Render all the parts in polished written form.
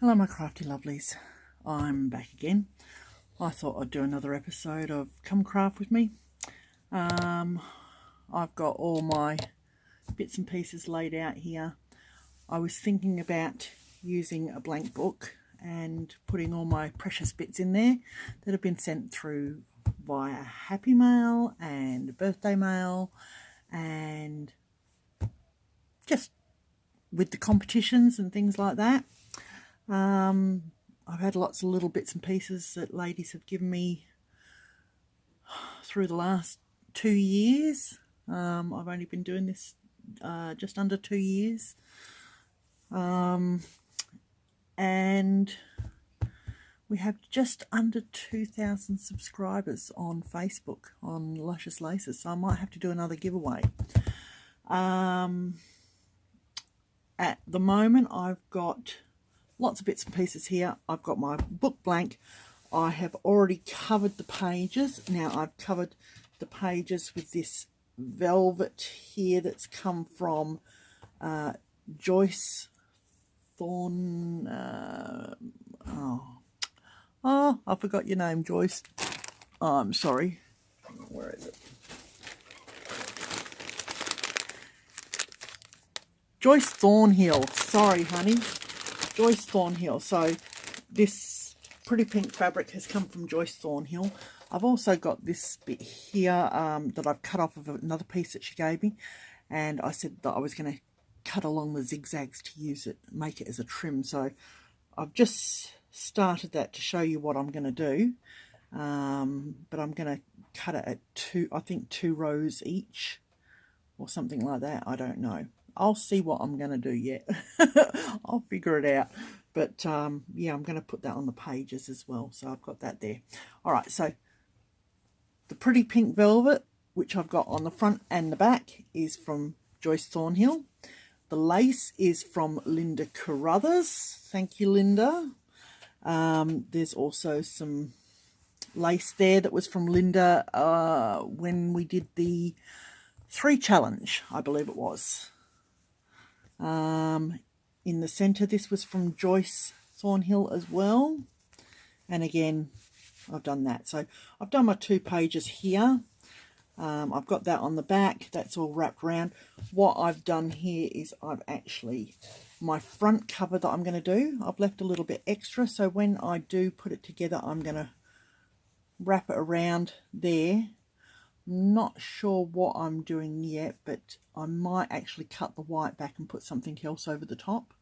Hello my crafty lovelies, I'm back again. I thought I'd do another episode of Come Craft with me. I've got all my bits and pieces laid out here. I was thinking about using a blank book and putting all my precious bits in there that have been sent through via Happy Mail and Birthday Mail, and just with the competitions and things like that. I've had lots of little bits and pieces that ladies have given me through the last 2 years. I've only been doing this just under 2 years. And we have just under 2,000 subscribers on Facebook on Luscious Laces, so I might have to do another giveaway. At the moment I've got lots of bits and pieces here. I've got my book blank. I have already covered the pages. Now I've covered the pages with this velvet here that's come from Joyce Thorn. I forgot your name, Joyce. Oh, I'm sorry. Where is it? Joyce Thornhill. Sorry, honey. Joyce Thornhill. So this pretty pink fabric has come from Joyce Thornhill. I've also got this bit here that I've cut off of another piece that she gave me, and I said that I was going to cut along the zigzags to use it, make it as a trim. So I've just started that to show you what I'm going to do, but I'm going to cut it at two rows each or something like that. I don't know. I'll see what I'm going to do yet. I'll figure it out. But, yeah, I'm going to put that on the pages as well. So I've got that there. All right, so the pretty pink velvet, which I've got on the front and the back, is from Joyce Thornhill. The lace is from Linda Carruthers. Thank you, Linda. There's also some lace there that was from Linda when we did the 3 challenge, I believe it was. In the center, this was from Joyce Thornhill as well, and again I've done that. So I've done my 2 pages here. I've got that on the back, that's all wrapped around. What I've done here is I've actually, my front cover that I'm going to do, I've left a little bit extra, so when I do put it together I'm going to wrap it around there. Not sure what I'm doing yet, but I might actually cut the white back and put something else over the top,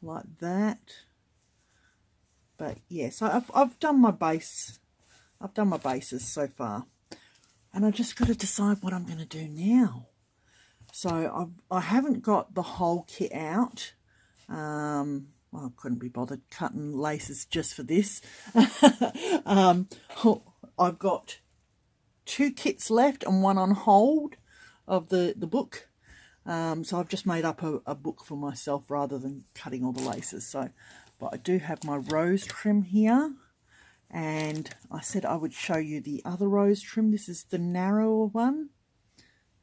like that. But yeah, so I've done my base. I've done my bases so far, and I just got to decide what I'm going to do now. So I haven't got the whole kit out. Well, I couldn't be bothered cutting laces just for this. I've got 2 kits left and 1 on hold of the book. So I've just made up a book for myself rather than cutting all the laces. So, but I do have my rose trim here. And I said I would show you the other rose trim. This is the narrower one.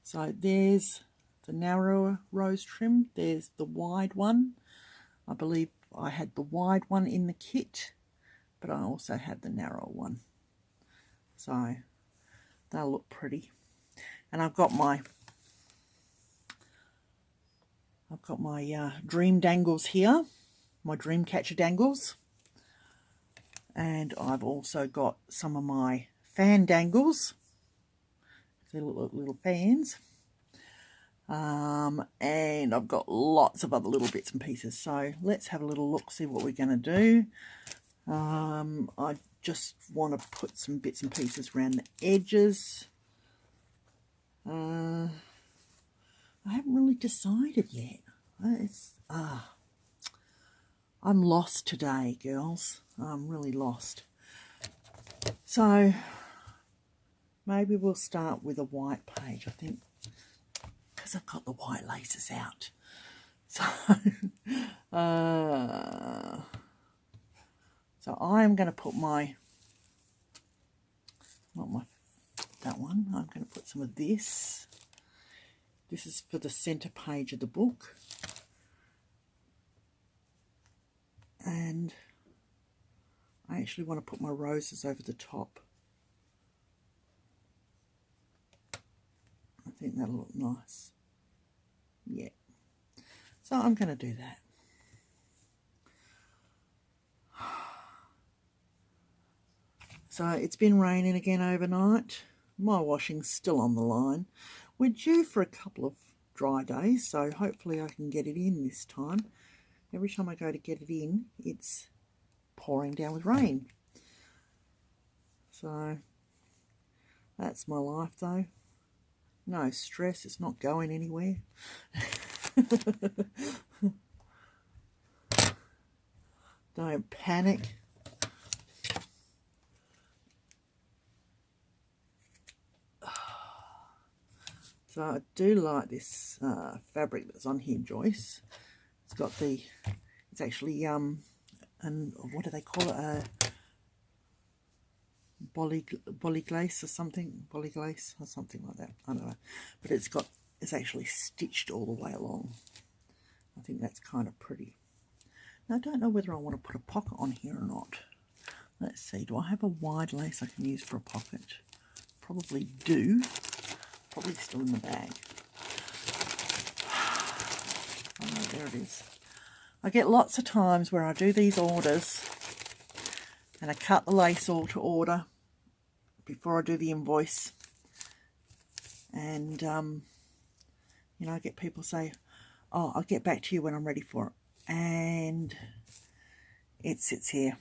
So there's the narrower rose trim. There's the wide one. I believe I had the wide one in the kit, but I also had the narrow one. So they'll look pretty. And I've got my dream dangles here, my dream catcher dangles. And I've also got some of my fan dangles. They look like little fans. And I've got lots of other little bits and pieces. So let's have a little look, see what we're going to do. I just want to put some bits and pieces around the edges. I haven't really decided yet. I'm lost today, girls. I'm really lost. So maybe we'll start with a white page, I think, because I've got the white laces out. So, so I'm going to put that one. I'm going to put some of this. This is for the center page of the book. And I actually want to put my roses over the top. I think that'll look nice. Yeah. So I'm going to do that. So it's been raining again overnight. My washing's still on the line. We're due for a couple of dry days, so hopefully I can get it in this time. Every time I go to get it in, it's pouring down with rain. So that's my life though. No stress, it's not going anywhere. Don't panic. So I do like this fabric that's on here, Joyce. It's got the, it's actually, and what do they call it? Polyglace or something, polyglace or something like that. I don't know, but it's actually stitched all the way along. I think that's kind of pretty. Now I don't know whether I want to put a pocket on here or not. Let's see. Do I have a wide lace I can use for a pocket? Probably do. Probably still in the bag. Oh, there it is. I get lots of times where I do these orders and I cut the lace all to order before I do the invoice. And, you know, I get people say, oh, I'll get back to you when I'm ready for it. And it sits here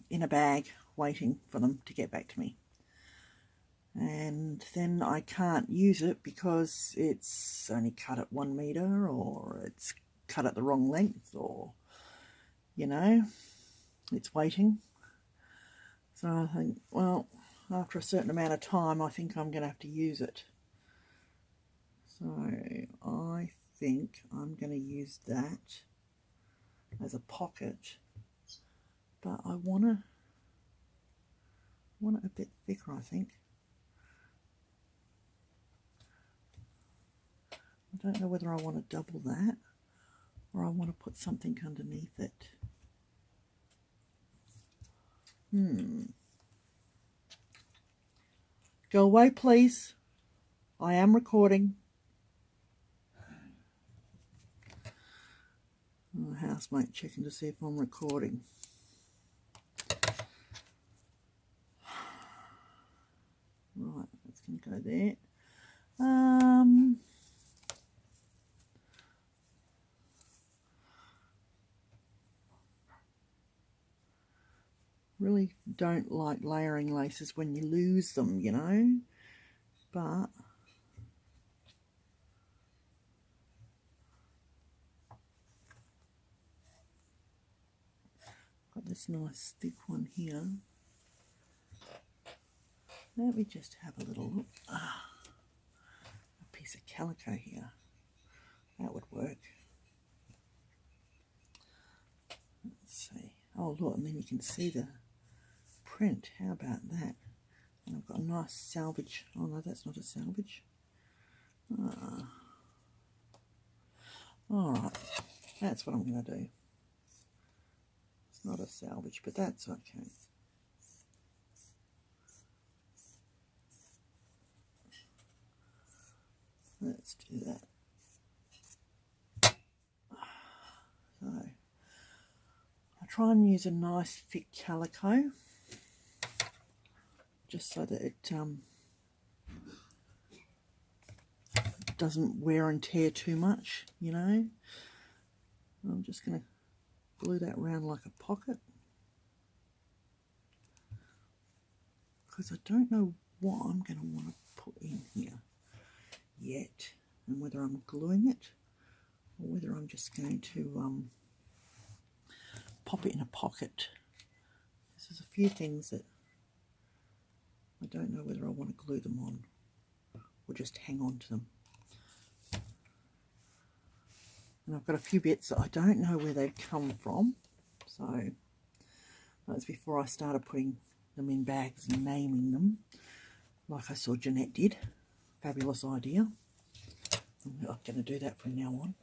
in a bag waiting for them to get back to me. And then I can't use it because it's only cut at 1 metre, or it's cut at the wrong length, or, you know, it's waiting. So I think, well, after a certain amount of time, I think I'm going to have to use it. So I think I'm going to use that as a pocket, but I want it a bit thicker, I think. I don't know whether I want to double that or I want to put something underneath it. Go away, please. I am recording. My housemate checking to see if I'm recording. Right, that's going to go there. Really don't like layering laces when you lose them, you know, but got this nice thick one here. Let me just have a little look. A piece of calico here. That would work. Let's see. Oh, look, and then you can see the print. How about that? And I've got a nice salvage. Oh no, that's not a salvage. Alright, that's what I'm going to do. It's not a salvage, but that's okay. Let's do that. So, I try and use a nice thick calico, just so that it doesn't wear and tear too much, you know. I'm just going to glue that round like a pocket, because I don't know what I'm going to want to put in here yet, and whether I'm gluing it or whether I'm just going to pop it in a pocket. There's a few things that I don't know whether I want to glue them on or just hang on to them. And I've got a few bits that I don't know where they've come from, so that's before I started putting them in bags and naming them, like I saw Jeanette did. Fabulous idea. I'm going to do that from now on.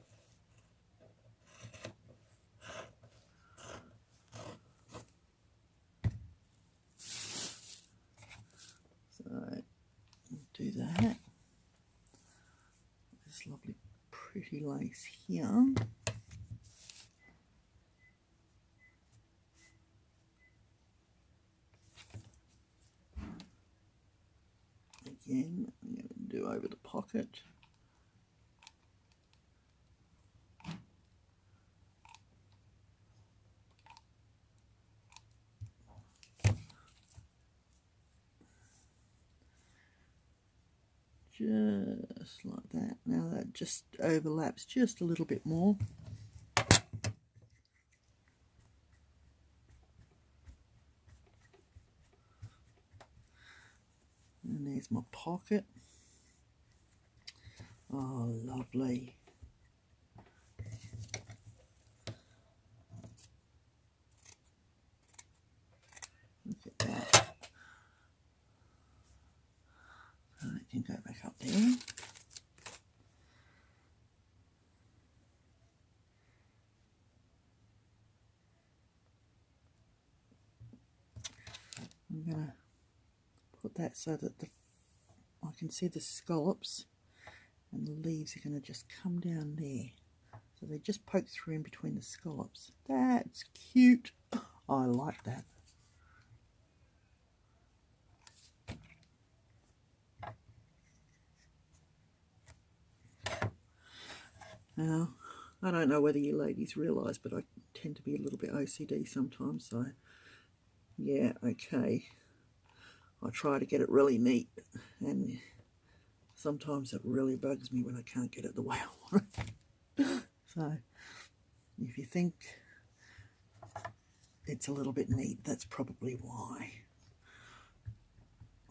lovely pretty lace here. Again, I'm going to do over the pocket. Just like that. Now that just overlaps just a little bit more. And there's my pocket. Oh, lovely. Look at that. So it can go back up there. I'm going to put that so that I can see the scallops, and the leaves are going to just come down there. So they just poke through in between the scallops. That's cute. I like that. Now, I don't know whether you ladies realise, but I tend to be a little bit OCD sometimes, so yeah, okay. I try to get it really neat, and sometimes it really bugs me when I can't get it the way I want it. So, if you think it's a little bit neat, that's probably why.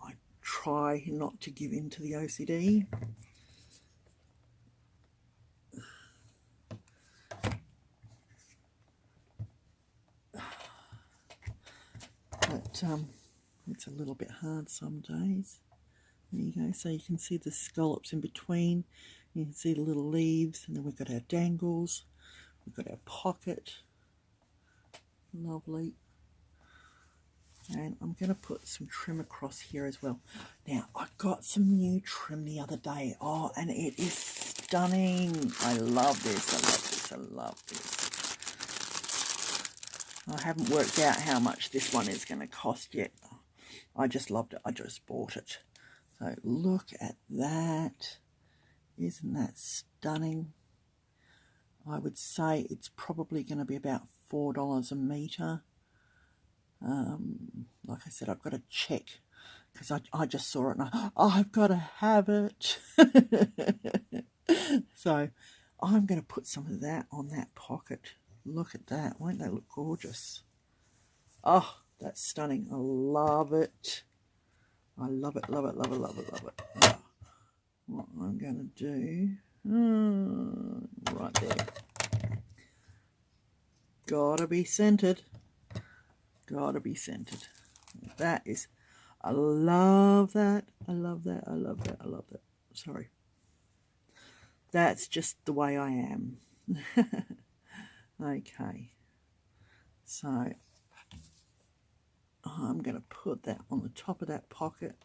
I try not to give in to the OCD. But it's a little bit hard some days. There you go, so you can see the scallops in between, you can see the little leaves, and then we've got our dangles, we've got our pocket, lovely. And I'm going to put some trim across here as well. Now, I got some new trim the other day, oh, and it is stunning. I love this, I love this, I love this. I haven't worked out how much this one is going to cost yet. I just loved it, I just bought it. So look at that. Isn't that stunning? I would say it's probably going to be about $4 a metre. Like I said, I've got to check because I just saw it and I've got to have it. So I'm going to put some of that on that pocket. Look at that. Won't they look gorgeous? Oh, that's stunning. I love it. I love it, love it, love it, love it, love it. Now, what I'm going to do, right there. Gotta be scented. Gotta be scented. That is, I love that. I love that. I love that. I love that. Sorry. That's just the way I am. Okay. So, I'm going to put that on the top of that pocket.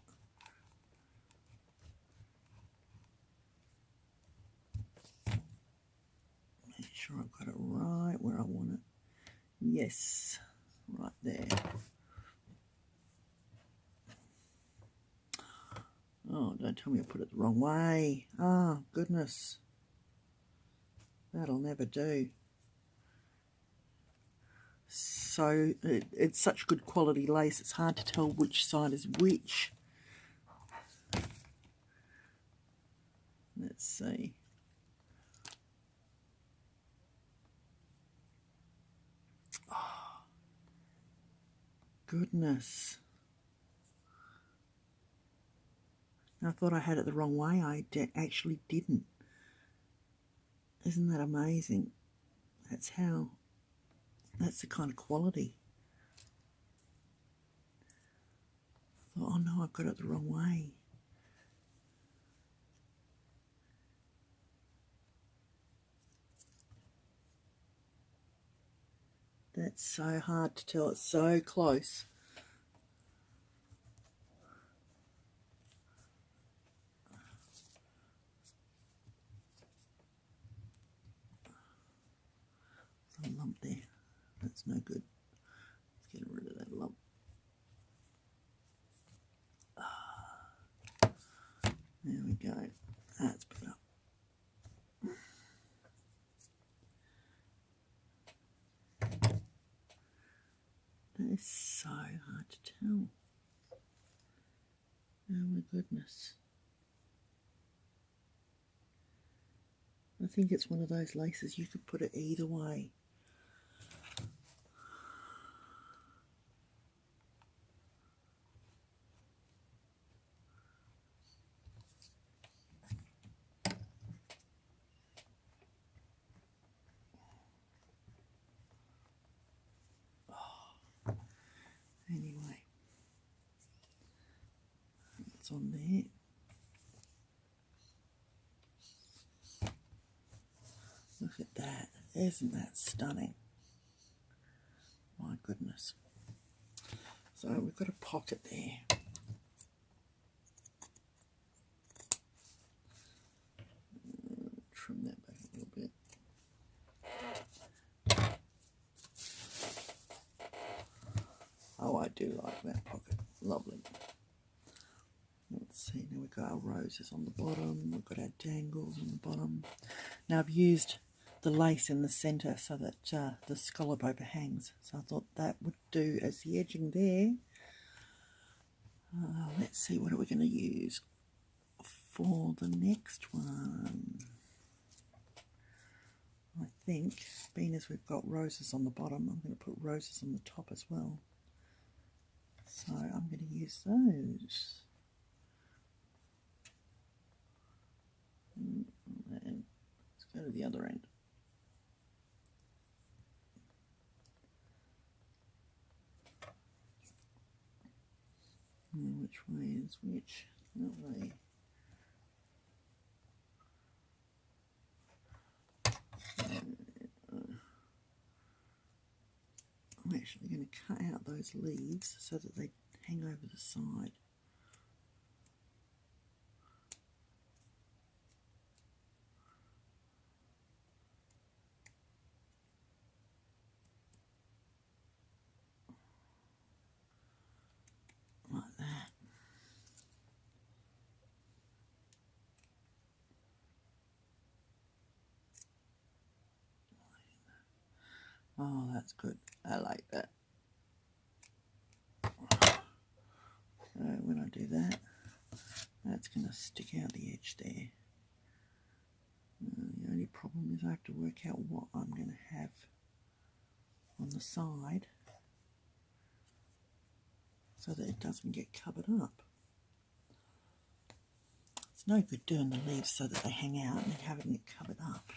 Make sure I've got it right where I want it. Yes, right there. Oh, don't tell me I put it the wrong way. Oh, goodness. That'll never do. So it's such good quality lace, it's hard to tell which side is which. Let's see. Oh, goodness. I thought I had it the wrong way. I actually didn't. Isn't that amazing? That's the kind of quality. I thought, oh no, I've got it the wrong way. That's so hard to tell. It's so close. lump there. That's no good. Let's get rid of that lump. There we go. That's better. That is so hard to tell. Oh my goodness. I think it's one of those laces you could put it either way. Anyway, it's on there. Look at that. Isn't that stunning? My goodness. So we've got a pocket there. Trim that back a little bit. Oh, I do like that pocket. Lovely. Let's see, now we've got our roses on the bottom, we've got our dangles on the bottom. Now I've used the lace in the centre so that the scallop overhangs. So I thought that would do as the edging there. Let's see, what are we going to use for the next one? I think, being as we've got roses on the bottom, I'm going to put roses on the top as well. So I'm going to use those. And let's go to the other end. Which way is which? That way. I'm actually going to cut out those leaves so that they hang over the side. Like that. Oh, that's good. I like that. So when I do that, that's going to stick out the edge there. The only problem is I have to work out what I'm going to have on the side so that it doesn't get covered up. It's no good doing the leaves so that they hang out and having it covered up.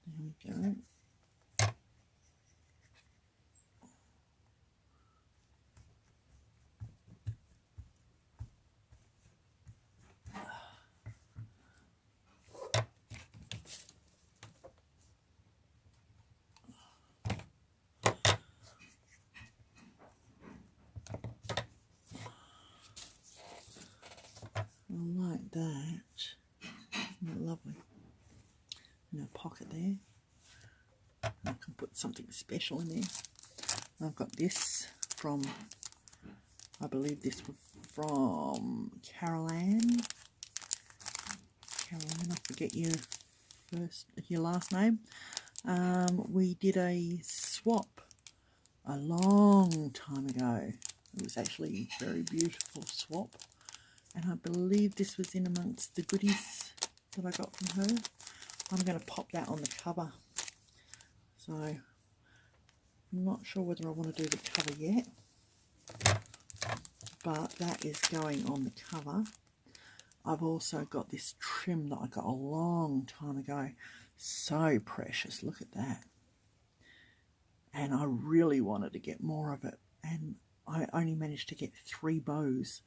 There we go. I like that. Isn't that lovely? And a pocket there. I can put something special in there. I've got this from, I believe this was from Carol Ann. Carol Ann, I forget your last name. We did a swap a long time ago. It was actually a very beautiful swap. And I believe this was in amongst the goodies that I got from her. I'm going to pop that on the cover. So, I'm not sure whether I want to do the cover yet. But that is going on the cover. I've also got this trim that I got a long time ago. So precious. Look at that. And I really wanted to get more of it. And I only managed to get 3 bows.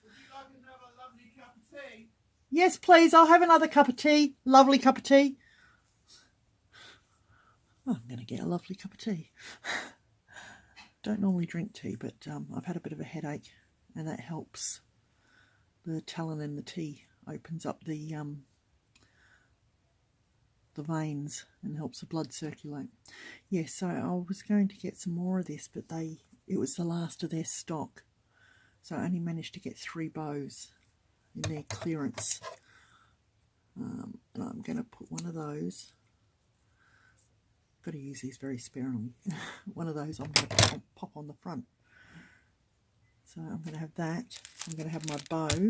Yes, please. I'll have another cup of tea. Lovely cup of tea. I'm going to get a lovely cup of tea. don't normally drink tea, but I've had a bit of a headache, and that helps. The talent in the tea opens up the veins and helps the blood circulate. Yeah, so I was going to get some more of this, but it was the last of their stock, so I only managed to get 3 bows in their clearance. And I'm going to put one of those. Got to use these very sparingly. One of those I'm going to pop on the front. So I'm going to have that. I'm going to have my bow,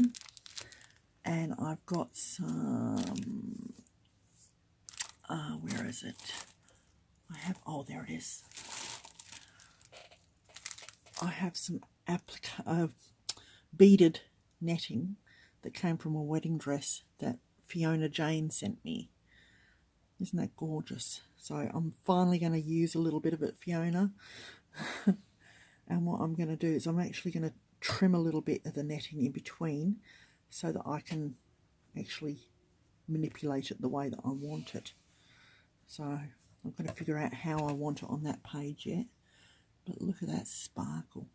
and I've got some. Where is it? I have. Oh, there it is. I have some beaded netting that came from a wedding dress that Fiona Jane sent me. Isn't that gorgeous? So I'm finally going to use a little bit of it, Fiona. And what I'm going to do is I'm actually going to trim a little bit of the netting in between so that I can actually manipulate it the way that I want it. So I'm going to figure out how I want it on that page yet. But look at that sparkle.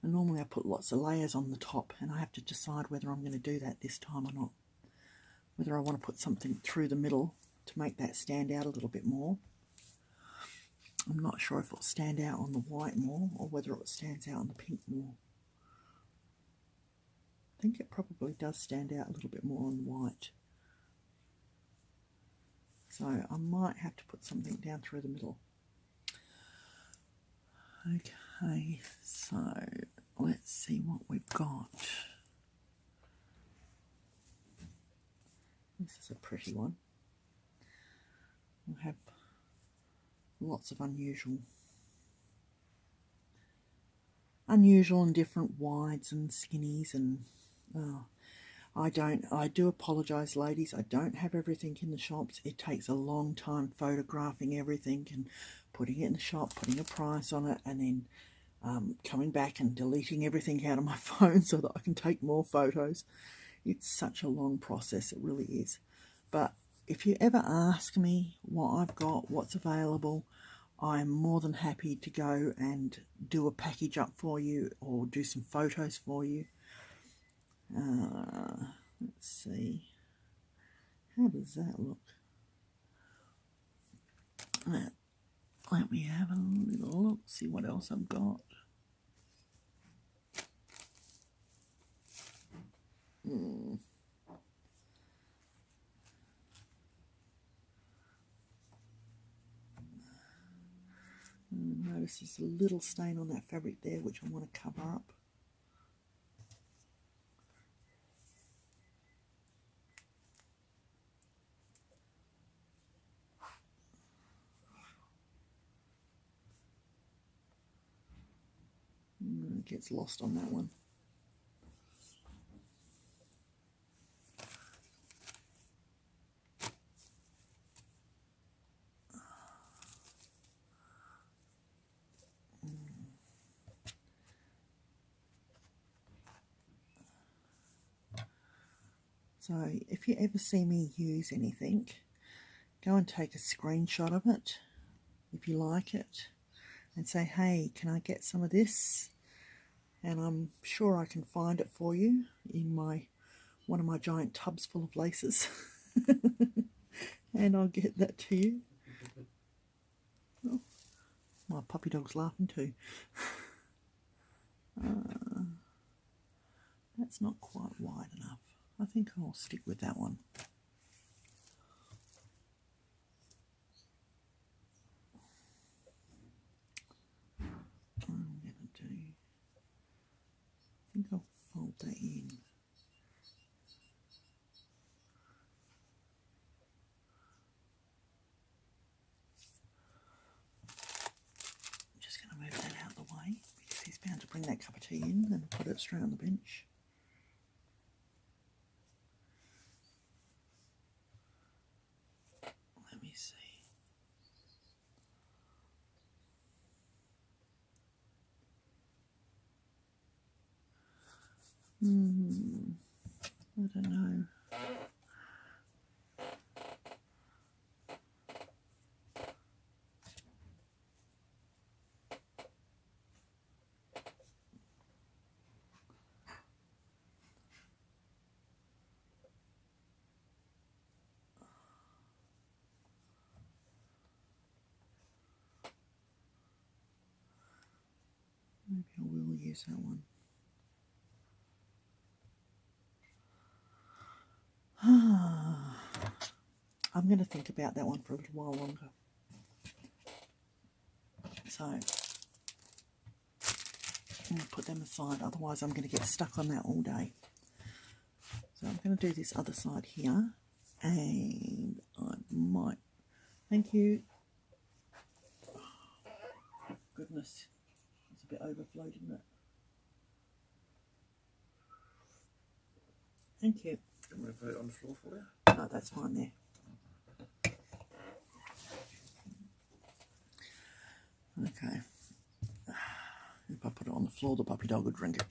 And normally I put lots of layers on the top, and I have to decide whether I'm going to do that this time or not. Whether I want to put something through the middle to make that stand out a little bit more. I'm not sure if it'll stand out on the white more or whether it stands out on the pink more. I think it probably does stand out a little bit more on white. So I might have to put something down through the middle. Okay, so let's see what we've got. This is a pretty one. We'll have lots of unusual and different wides and skinnies, and I do apologise, ladies, I don't have everything in the shops. It takes a long time photographing everything and putting it in the shop, putting a price on it, and then coming back and deleting everything out of my phone so that I can take more photos. It's such a long process, it really is. But if you ever ask me what I've got, what's available, I'm more than happy to go and do a package up for you or do some photos for you. Let's see. How does that look? Let me have a little look, see what else I've got. Notice there's a little stain on that fabric there, which I want to cover up. It gets lost on that one. So if you ever see me use anything, go and take a screenshot of it if you like it and say, hey, can I get some of this? And I'm sure I can find it for you in one of my giant tubs full of laces. And I'll get that to you. Oh, my puppy dog's laughing too. That's not quite wide enough. I think I'll stick with that one. I'm going to do, I think I'll fold that in. I'm just going to move that out of the way because he's bound to bring that cup of tea in and put it straight on the bench. Let me see. I don't know. use that one. I'm going to think about that one for a little while longer. So I'm going to put them aside, otherwise I'm going to get stuck on that all day. So I'm going to do this other side here, and I might, thank you. Oh, goodness, it's a bit overflowed, isn't it? Thank you. I'm going to put it on the floor for you. Oh, that's fine there. Okay. If I put it on the floor, the puppy dog would drink it.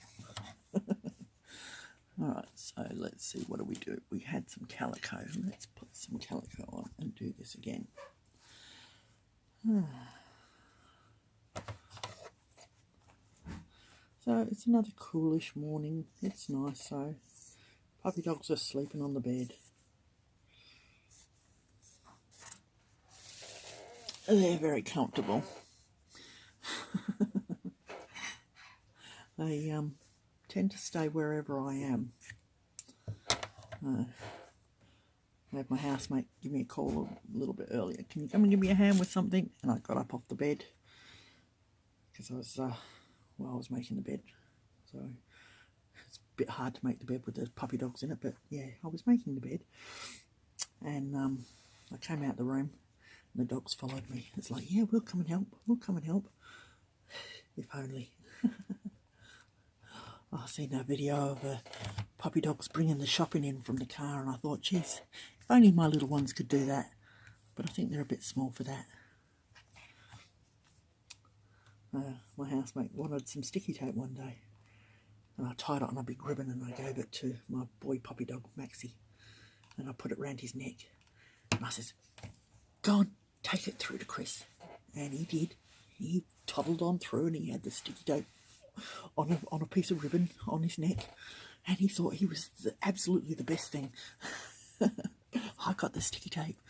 Alright, so let's see, what do? We had some calico. Let's put some calico on and do this again. So it's another coolish morning. It's nice, so puppy dogs are sleeping on the bed. They're very comfortable. They tend to stay wherever I am. I had my housemate give me a call a little bit earlier. Can you come and give me a hand with something? And I got up off the bed because I was making the bed. So it's a bit hard to make the bed with the puppy dogs in it, but yeah, I was making the bed. And I came out the room and the dogs followed me. It's like, yeah, we'll come and help. We'll come and help. If only. I seen a video of puppy dogs bringing the shopping in from the car, and I thought, geez, if only my little ones could do that. But I think they're a bit small for that. My housemate wanted some sticky tape one day, and I tied it on a big ribbon and I gave it to my boy puppy dog, Maxie, and I put it round his neck. And I says, go on, take it through to Chris. And he did. He toddled on through and he had the sticky tape on a piece of ribbon on his neck, and he thought he was absolutely the best thing. I got the sticky tape.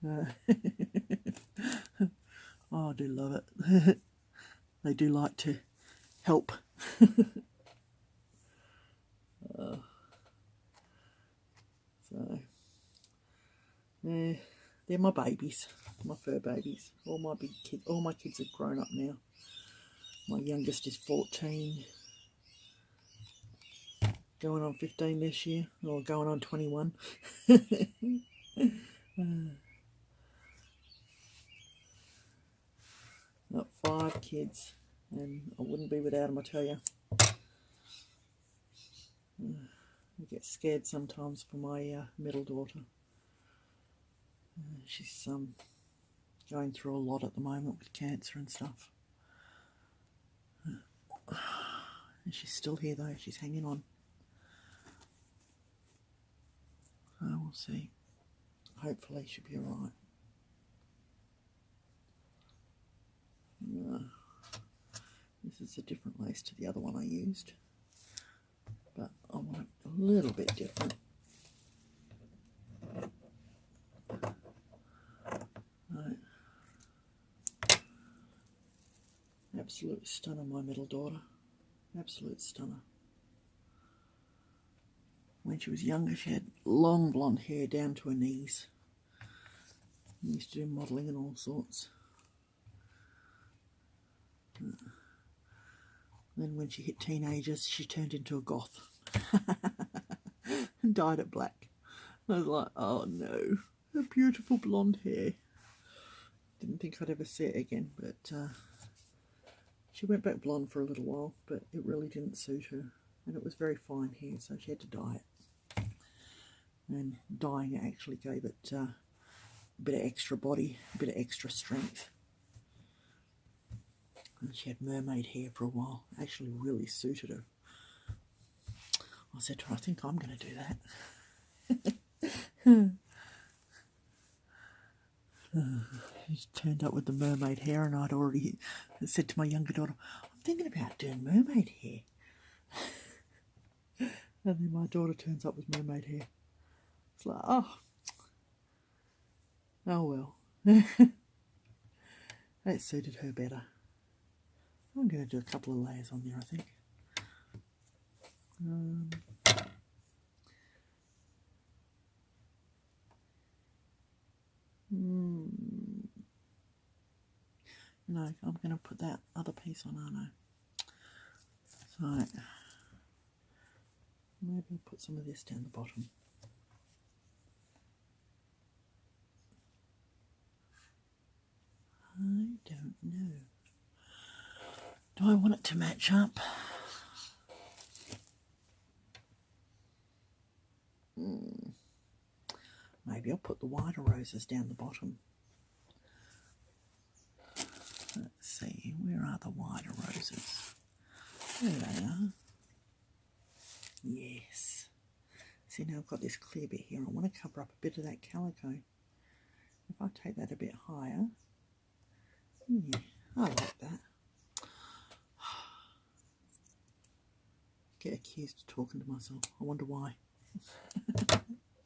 Oh, I do love it. They do like to help. So they're my babies, my fur babies. All my kids have grown up now. My youngest is 14, going on 15 this year, or going on 21. Got 5 kids, and I wouldn't be without them, I tell you. I get scared sometimes for my middle daughter. She's going through a lot at the moment with cancer and stuff. And she's still here though, she's hanging on. So we'll see. Hopefully she'll be alright. This is a different lace to the other one I used, but I want it a little bit different. Right. Absolute stunner, my middle daughter. Absolute stunner. When she was younger, she had long blonde hair down to her knees. We used to do modelling and all sorts. Then when she hit teenagers, she turned into a goth and dyed it black. I was like, oh no, her beautiful blonde hair. Didn't think I'd ever see it again, but she went back blonde for a little while, but it really didn't suit her, and it was very fine hair, so she had to dye it. And dyeing it actually gave it a bit of extra body, a bit of extra strength. And she had mermaid hair for a while. It actually really suited her. I said to her, I think I'm going to do that. She turned up with the mermaid hair, and I'd already said to my younger daughter, I'm thinking about doing mermaid hair. And then my daughter turns up with mermaid hair. It's like, oh well. That suited her better. I'm going to do a couple of layers on there, I think. No, I'm going to put that other piece on, aren't I? So, maybe I'll put some of this down the bottom. I don't know. Do I want it to match up? Maybe I'll put the wider roses down the bottom. Let's see, where are the wider roses? There they are. Yes. See, now I've got this clear bit here. I want to cover up a bit of that calico. If I take that a bit higher, yeah, I like that. Get accused of talking to myself. I wonder why.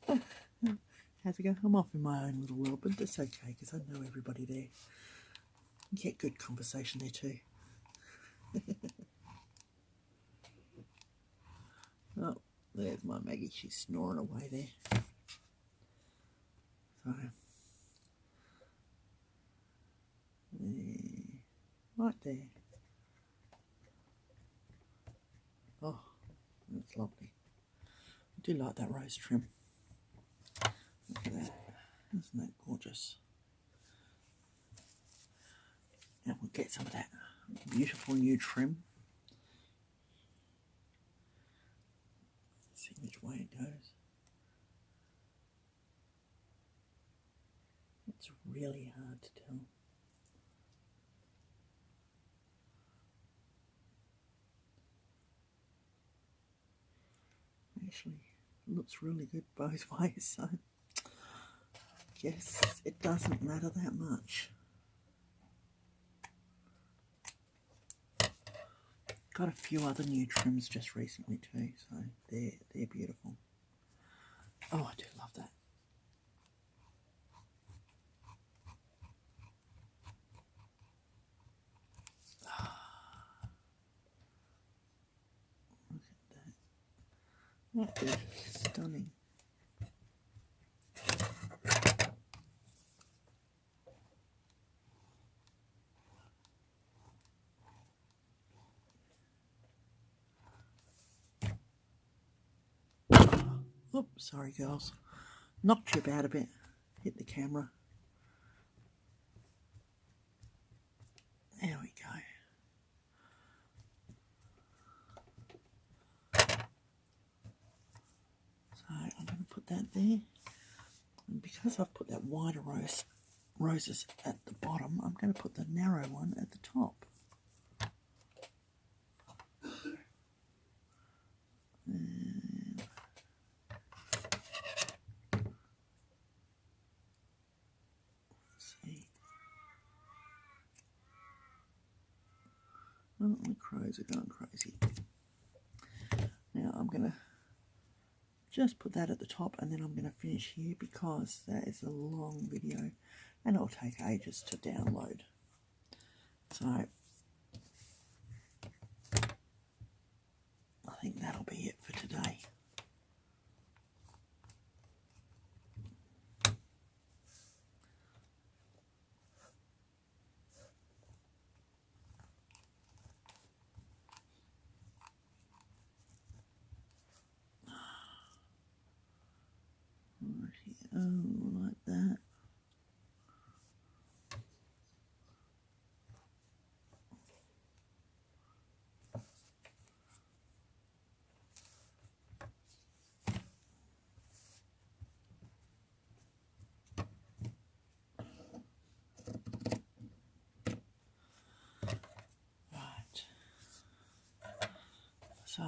How's it go? I'm off in my own little world, but that's okay because I know everybody there. Get good conversation there too. Oh, there's my Maggie. She's snoring away there. So, right there. Oh, that's lovely. I do like that rose trim. Look at that. Isn't that gorgeous? And we'll get some of that beautiful new trim. See which way it goes. It's really hard to tell. Actually, it looks really good both ways, so I guess it doesn't matter that much. Got a few other new trims just recently too, so they're beautiful. Oh, I do love that. Look at that. That is stunning. Oops, sorry girls. Knocked you about a bit. Hit the camera. There we go. So I'm going to put that there. And because I've put that wider roses at the bottom, I'm going to put the narrow one at the top. And let's see. Oh, the crows are going crazy. Now I'm going to just put that at the top, and then I'm going to finish here because that is a long video and it'll take ages to download. So I think that'll be it for today. Right here. Oh, like that. So,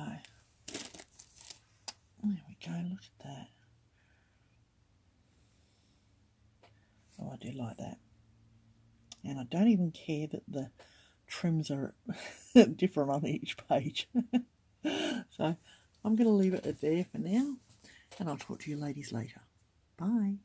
there we go, look at that. Oh, I do like that. And I don't even care that the trims are different on each page. So, I'm going to leave it there for now, and I'll talk to you ladies later. Bye.